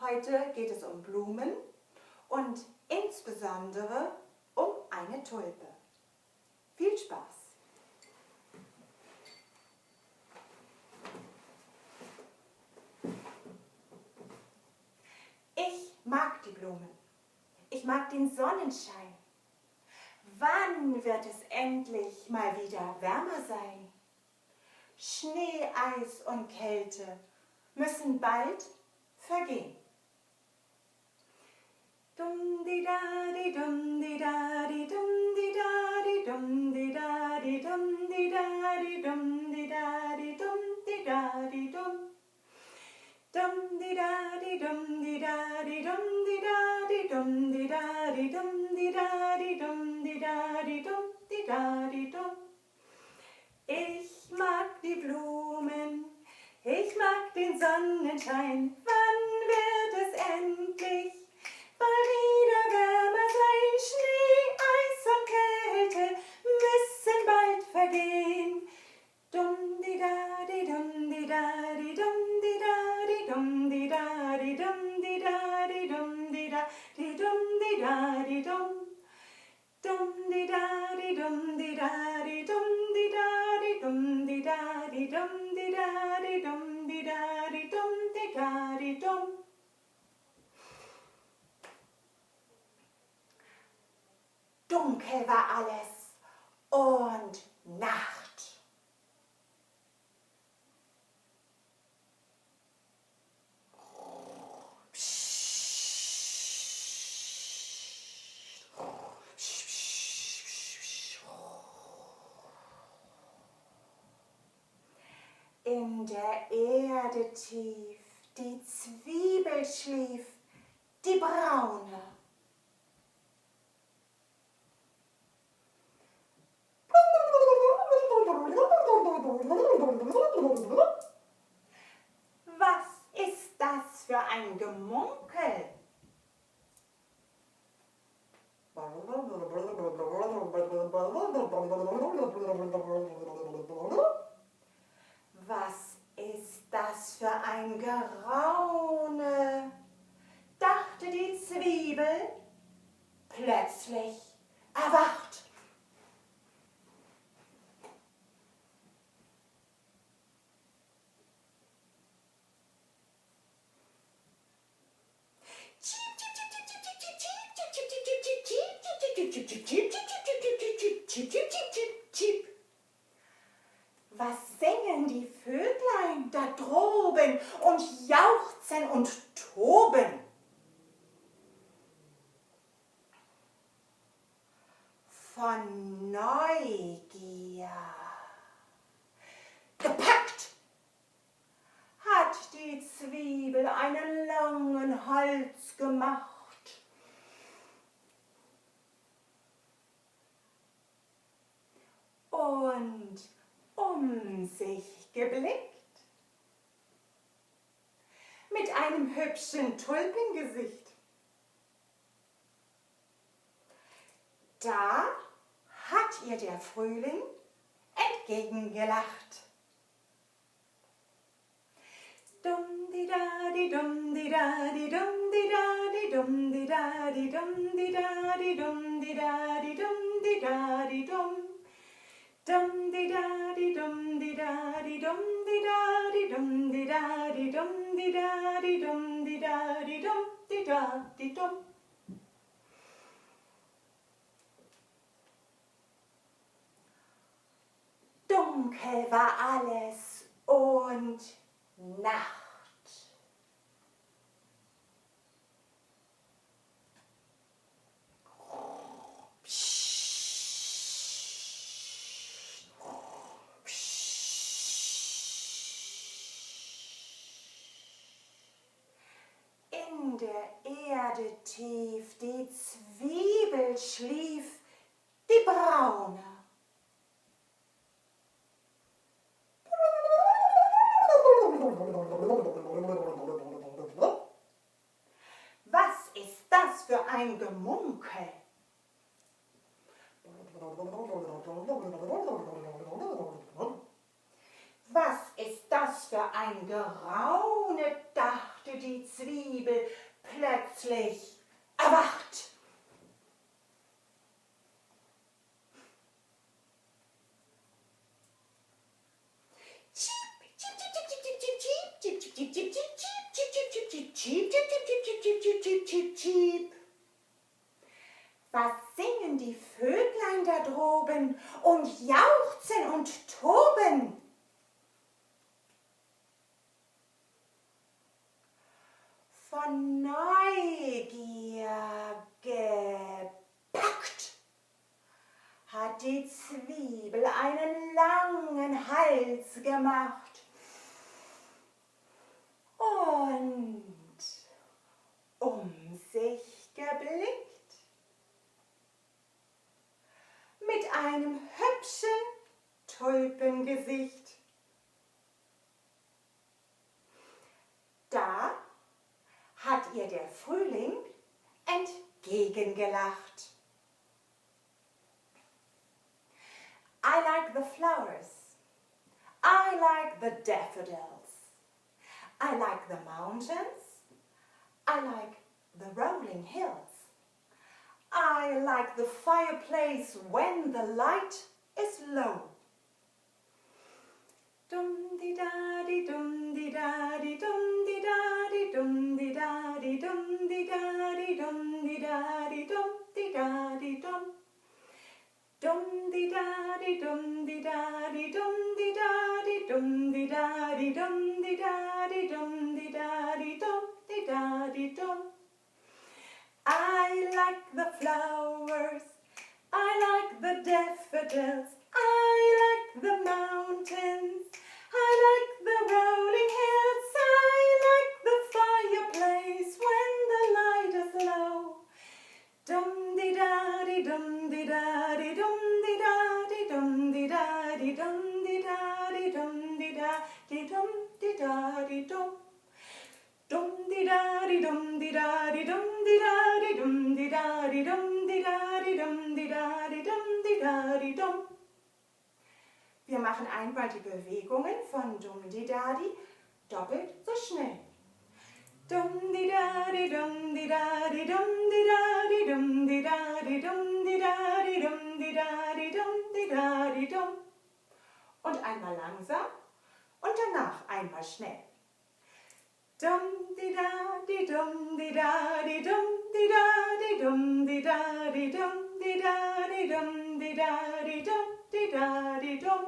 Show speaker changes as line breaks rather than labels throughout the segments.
Heute geht es um Blumen und insbesondere um eine Tulpe. Viel Spaß! Ich mag die Blumen. Ich mag den Sonnenschein. Wann wird es endlich mal wieder wärmer sein? Schnee, Eis und Kälte müssen bald vergehen. Dum di da di dum di da di dum di da di dum di da di dum di da di dum di da di dum di da di dum. Dum di da di dum di da di dum di da di dum di da di dum di da di dum di da di dum di da di dum. Ich mag die Blumen, ich mag den Sonnenschein. Wann wird es endlich mal wieder wärmer sein? Schnee, Eis und Kälte müssen bald vergehen. Dum di da di dum di da di dum di da di dum di da di dum di da di dum di da di dum di da di dum. Dum di da di dum di da di dum di da di dum di da di dum di da di dum di da di dum di da di dum. Dunkel war alles und Nacht. In der Erde tief, die Zwiebel schlief, die braune. Was ist das für ein Gemunkel? Was ist das für ein Geraune? Dachte die Zwiebel, plötzlich erwacht. Was singen die Vöglein da droben und jauchzen und toben? Von Neugier. Gepackt hat die Zwiebel einen langen Hals gemacht. Und sich geblickt. Mit einem hübschen Tulpengesicht. Da hat ihr der Frühling entgegengelacht. Dum di da di dum di da di dum di da di dum di da di dum di da di dum di da di dum di da di dum. Dum di da di dum di da di dum di da di dum di da di dum di da di dum di da di dum di da di dum. Dunkel war alles und Nacht. In der Erde tief, die Zwiebel schlief, die braune. Was ist das für ein Gemunkel? Was ist das für ein Geraune, dachte machte die Zwiebel plötzlich erwacht. Was singen die Vöglein da droben und jauchzen und toben? Von Neugier gepackt hat die Zwiebel einen langen Hals gemacht und sich geblickt. Mit einem hübschen Tulpengesicht. Da hat ihr der Frühling entgegengelacht. I like the flowers. I like the daffodils. I like the mountains. I like the rolling hills. I like the fireplace when the light is low. Dum di da di dum di da di dum di da di dum di da di dum di da di dum di da di dum di da di dum. Dum di da di dum di da di dum di da di dum di da di dum di da di dum di da di dum di da di dum. I like the flowers, I like the daffodils, I like the mountains, I like the rolling hills, I like the fireplace when the light is low. Dum di da di dum di da di dum di da di dum di da di dum di da di dum di da di dum di da di dum. Dum di da di dum di da di dum di da di dum di da di dum di da di dum di da di dum di da di dum. Wir machen einmal die Bewegungen von dum di da di doppelt so schnell. Dum di da di dum di da di dum di da di dum di da di dum di da di dum di da di dum di da di dum. Und einmal langsam und danach einmal schnell. Dum di da di dum di da di dum di da di dum di da di dum di da di dum di da di dum di da di dum.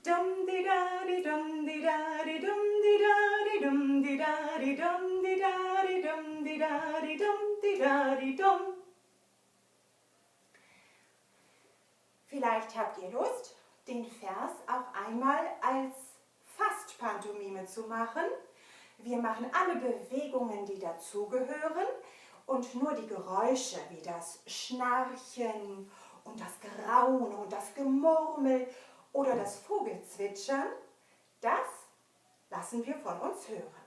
Dum di da di dum di da di dum di da di dum di da di dum di da di dum di da di dum di da di dum. Vielleicht habt ihr Lust, den Vers auch einmal als Fastpantomime zu machen. Wir machen alle Bewegungen, die dazugehören und nur die Geräusche wie das Schnarchen und das Graulen und das Gemurmel oder das Vogelzwitschern, das lassen wir von uns hören.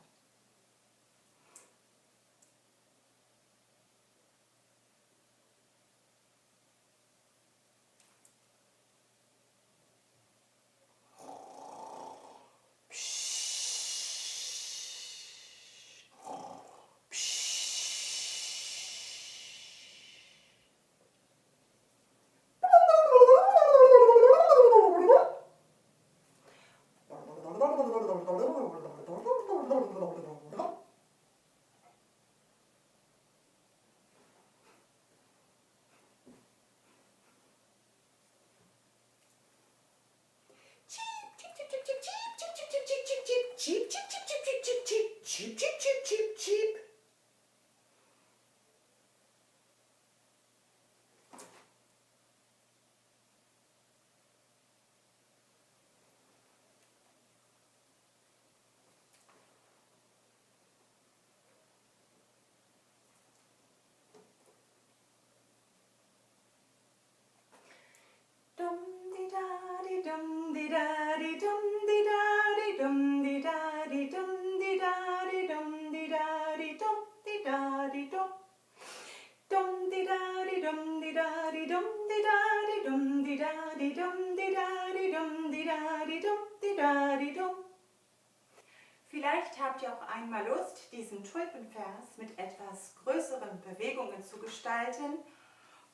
Vielleicht habt ihr auch einmal Lust, diesen Tulpenvers mit etwas größeren Bewegungen zu gestalten.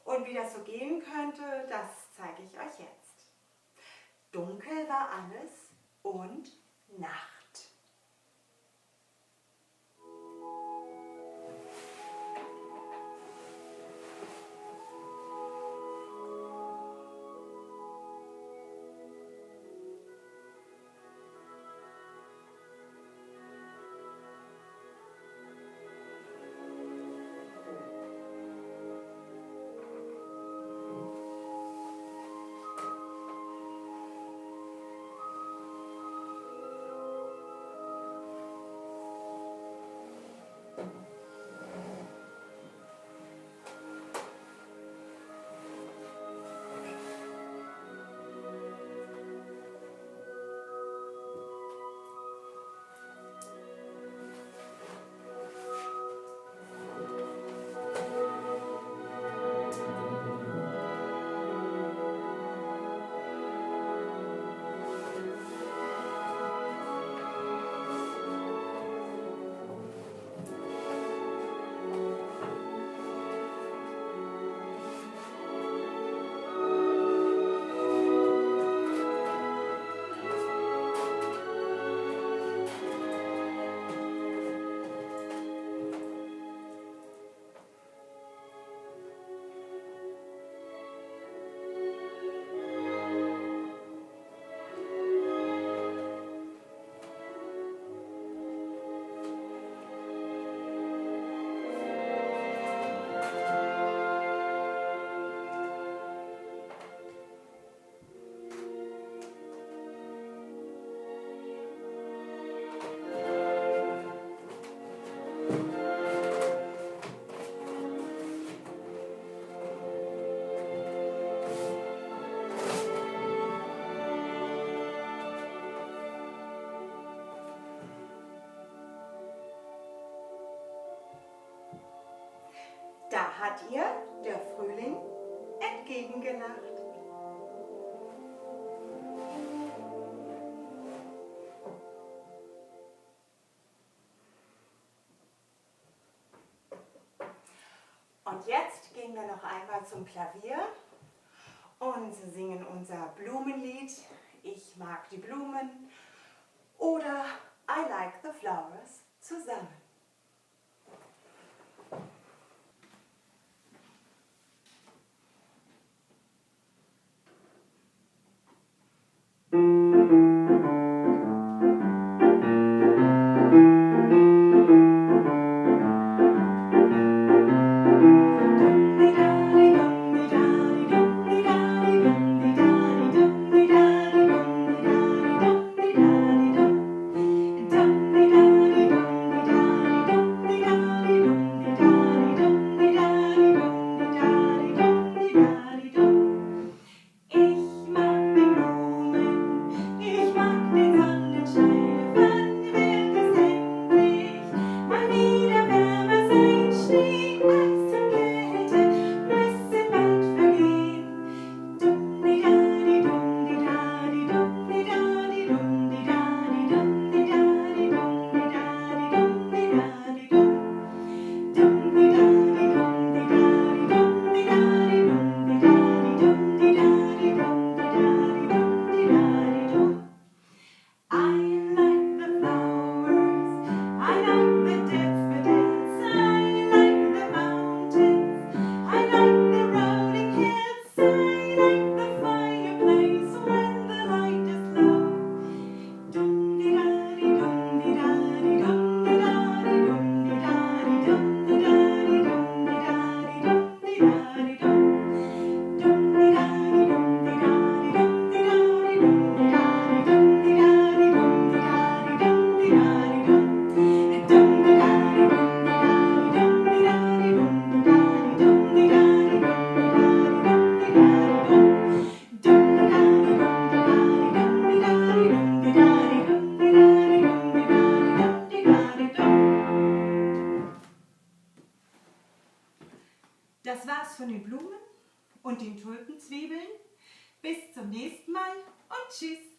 Und wie das so gehen könnte, das zeige ich euch jetzt. Dunkel war alles und Nacht. Da hat ihr der Frühling entgegengelacht. Und jetzt gehen wir noch einmal zum Klavier und singen unser Blumenlied. Ich mag die Blumen oder I like the flowers zusammen. Das war's von den Blumen und den Tulpenzwiebeln. Bis zum nächsten Mal und tschüss.